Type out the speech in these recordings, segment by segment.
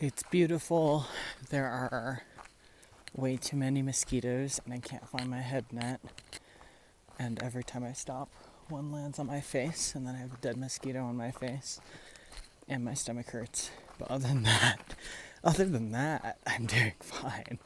It's beautiful. There are way too many mosquitoes and I can't find my head net. And every time I stop, one lands on my face and then I have a dead mosquito on my face and my stomach hurts. But other than that, I'm doing fine.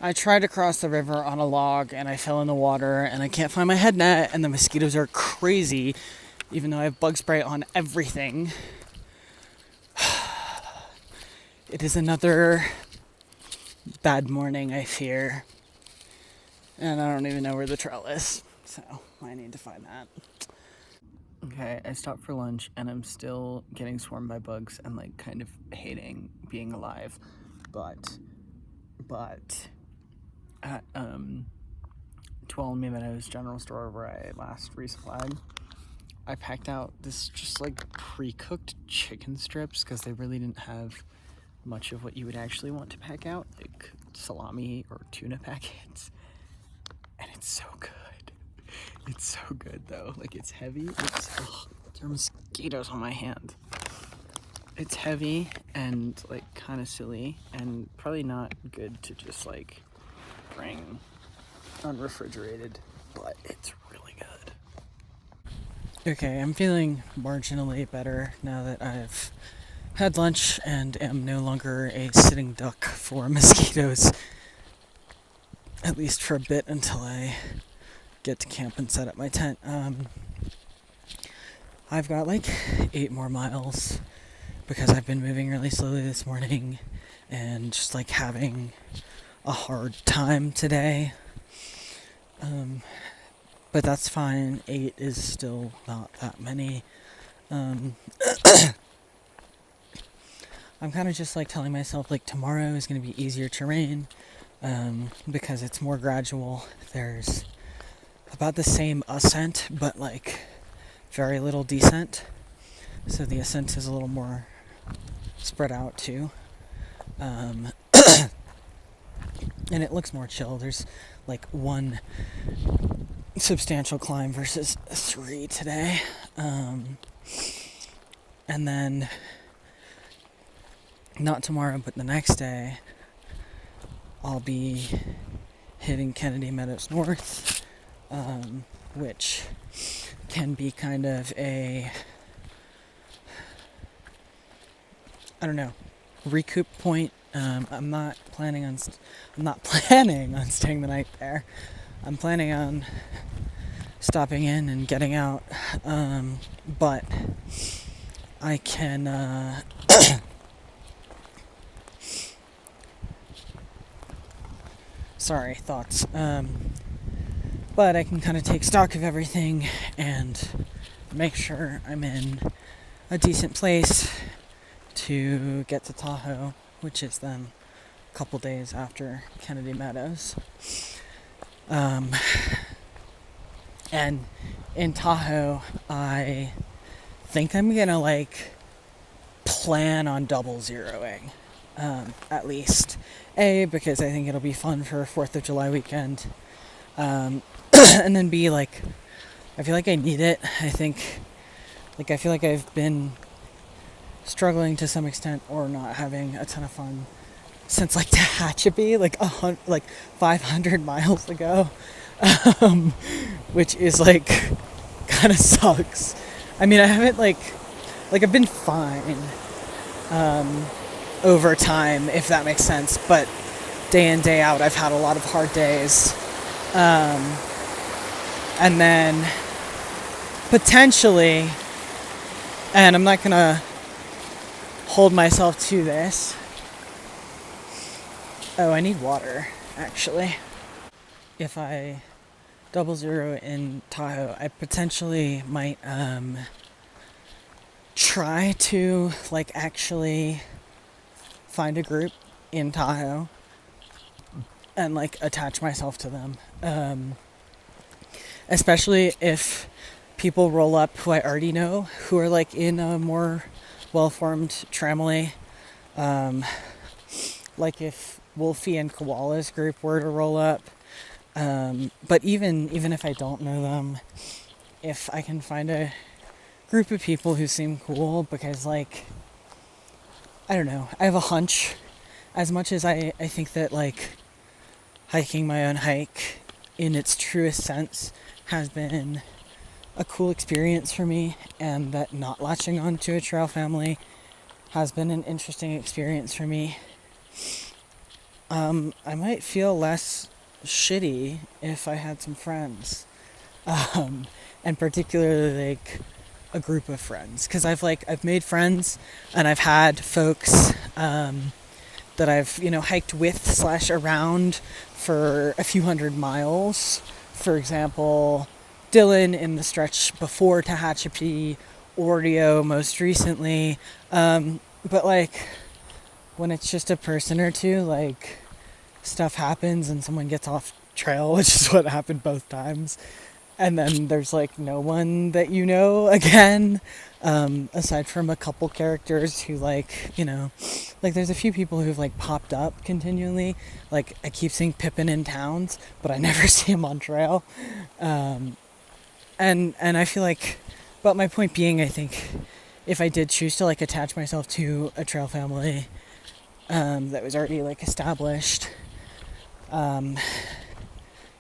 I tried to cross the river on a log and I fell in the water and I can't find my head net and the mosquitoes are crazy even though I have bug spray on everything. It is another bad morning, I fear. And I don't even know where the trail is, so I need to find that. Okay, I stopped for lunch and I'm still getting swarmed by bugs and like kind of hating being alive. But at Tuolumne Meadows General Store where I last resupplied, I packed out this just like pre-cooked chicken strips because they really didn't have much of what you would actually want to pack out, like salami or tuna packets. And it's so good. It's so good though. Like it's heavy. There are mosquitoes on my hand. It's heavy and like kind of silly and probably not good to just like bring unrefrigerated, but it's really good. Okay, I'm feeling marginally better now that I've had lunch and am no longer a sitting duck for mosquitoes. At least for a bit until I get to camp and set up my tent. I've got like 8 more miles because I've been moving really slowly this morning and just like having a hard time today. But that's fine. 8 is still not that many. I'm kind of just like telling myself like tomorrow is going to be easier terrain because it's more gradual. There's about the same ascent, but like very little descent. So the ascent is a little more spread out too. And it looks more chill. There's like 1 substantial climb versus 3 today. And then not tomorrow, but the next day, I'll be hitting Kennedy Meadows North, which can be kind of a, I don't know, recoup point. I'm not planning on staying the night there. I'm planning on stopping in and getting out, but I can sorry, thoughts. But I can kind of take stock of everything and make sure I'm in a decent place to get to Tahoe, which is then a couple days after Kennedy Meadows. And in Tahoe, I think I'm gonna like plan on double zeroing, at least. Because I think it'll be fun for 4th of July weekend. And then B, like, I feel like I need it. I feel like I've been struggling to some extent or not having a ton of fun since like Tehachapi, like 500 miles ago. Which is like, kind of sucks. I mean, I haven't like I've been fine. Over time, if that makes sense, but day in, day out, I've had a lot of hard days. And then potentially, and I'm not gonna hold myself to this. Oh, I need water, actually. If I double zero in Tahoe, I potentially might try to like actually find a group in Tahoe and like attach myself to them, especially if people roll up who I already know, who are like in a more well-formed tramily, like if Wolfie and Koala's group were to roll up, but even if I don't know them, if I can find a group of people who seem cool, because like I don't know. I have a hunch. As much as I think that, like, hiking my own hike in its truest sense has been a cool experience for me, and that not latching onto a trail family has been an interesting experience for me, I might feel less shitty if I had some friends. And particularly, like, a group of friends. Because I've made friends, and I've had folks that I've, hiked with / around for a few hundred miles. For example, Dylan in the stretch before Tehachapi, Oreo most recently. But, like, when it's just a person or two, like, stuff happens and someone gets off trail, which is what happened both times. And then there's, like, no one that you know again, aside from a couple characters who, like, there's a few people who've, like, popped up continually. Like, I keep seeing Pippin in towns, but I never see him on trail. And I feel like, but my point being, I think if I did choose to, like, attach myself to a trail family that was already, like, established,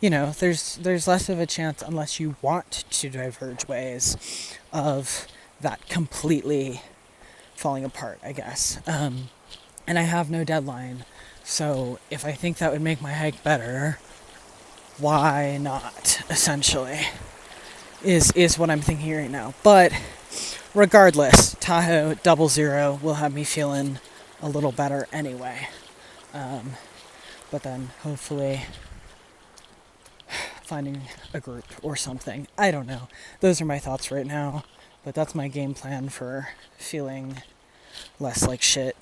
there's less of a chance, unless you want to diverge ways, of that completely falling apart, I guess. And I have no deadline, so if I think that would make my hike better, why not, essentially, is what I'm thinking right now. But regardless, Tahoe 00 will have me feeling a little better anyway. But then hopefully finding a group or something. I don't know. Those are my thoughts right now, but that's my game plan for feeling less like shit.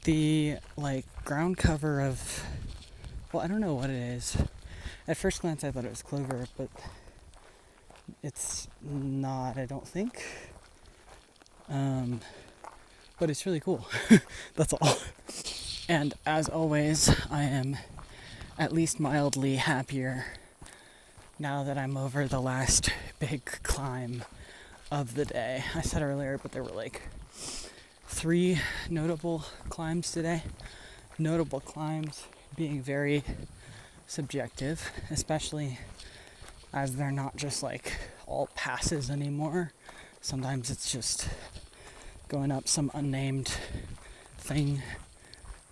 The, like, ground cover of, well, I don't know what it is. At first glance I thought it was clover, but it's not, I don't think. But it's really cool. That's all. And as always, I am at least mildly happier now that I'm over the last big climb of the day. I said earlier, but there were, like, 3 notable climbs today. Notable climbs being very subjective, especially as they're not just, like, all passes anymore. Sometimes it's just going up some unnamed thing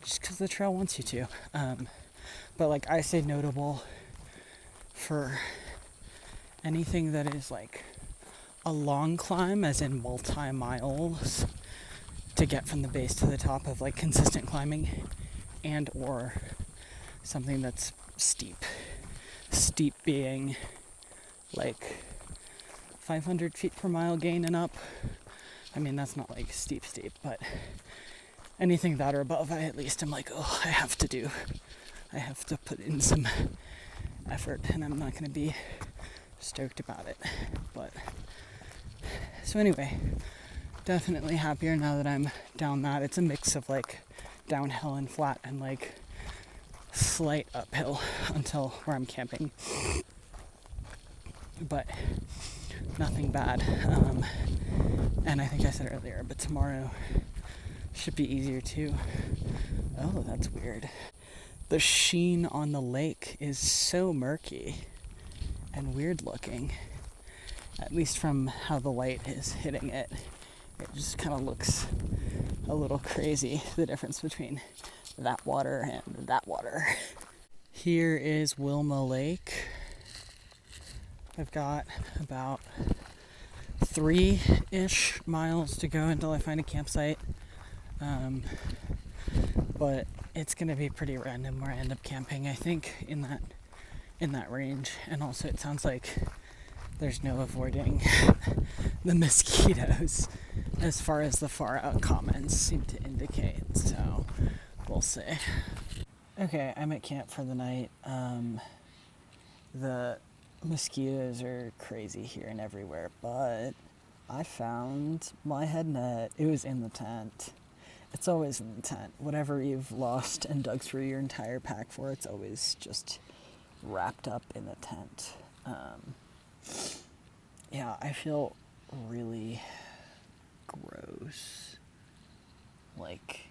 just because the trail wants you to. But, like, I say notable for anything that is, like, a long climb, as in multi-miles, to get from the base to the top of, like, consistent climbing, and or something that's steep. Steep being, like, 500 feet per mile gain and up. I mean, that's not, like, steep, but anything that or above, I at least am like, oh, I have to put in some effort, and I'm not going to be stoked about it. But, so anyway, definitely happier now that I'm down that. It's a mix of, like, downhill and flat and, like, slight uphill until where I'm camping. But nothing bad. And I think I said earlier, but tomorrow should be easier too. Oh, that's weird. The sheen on the lake is so murky and weird looking, at least from how the light is hitting it. It just kind of looks a little crazy, the difference between that water and that water. Here is Wilma Lake. I've got about 3-ish miles to go until I find a campsite. But it's gonna be pretty random where I end up camping, I think, in that range. And also it sounds like there's no avoiding the mosquitoes, as far as the far out comments seem to indicate, so we'll see. Okay, I'm at camp for the night. The mosquitoes are crazy here and everywhere, but I found my head net. It was in the tent. It's always in the tent. Whatever you've lost and dug through your entire pack for, it's always just wrapped up in the tent. Yeah, I feel really gross like,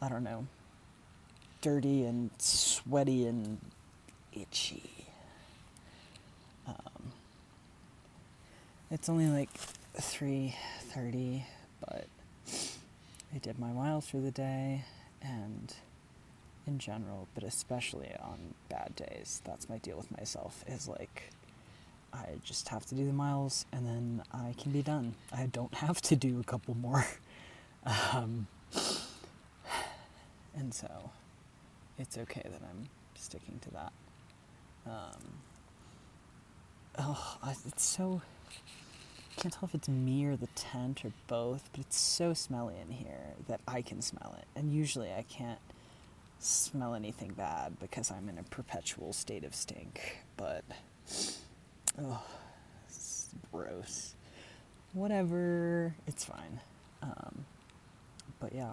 I don't know, dirty and sweaty and itchy. It's only like 3:30, but I did my miles for the day, and in general, but especially on bad days, that's my deal with myself, is like, I just have to do the miles and then I can be done. I don't have to do a couple more. And so it's okay that I'm sticking to that. It's so, I can't tell if it's me or the tent or both, but it's so smelly in here that I can smell it. And usually I can't smell anything bad because I'm in a perpetual state of stink. But, it's gross. Whatever, it's fine. But yeah,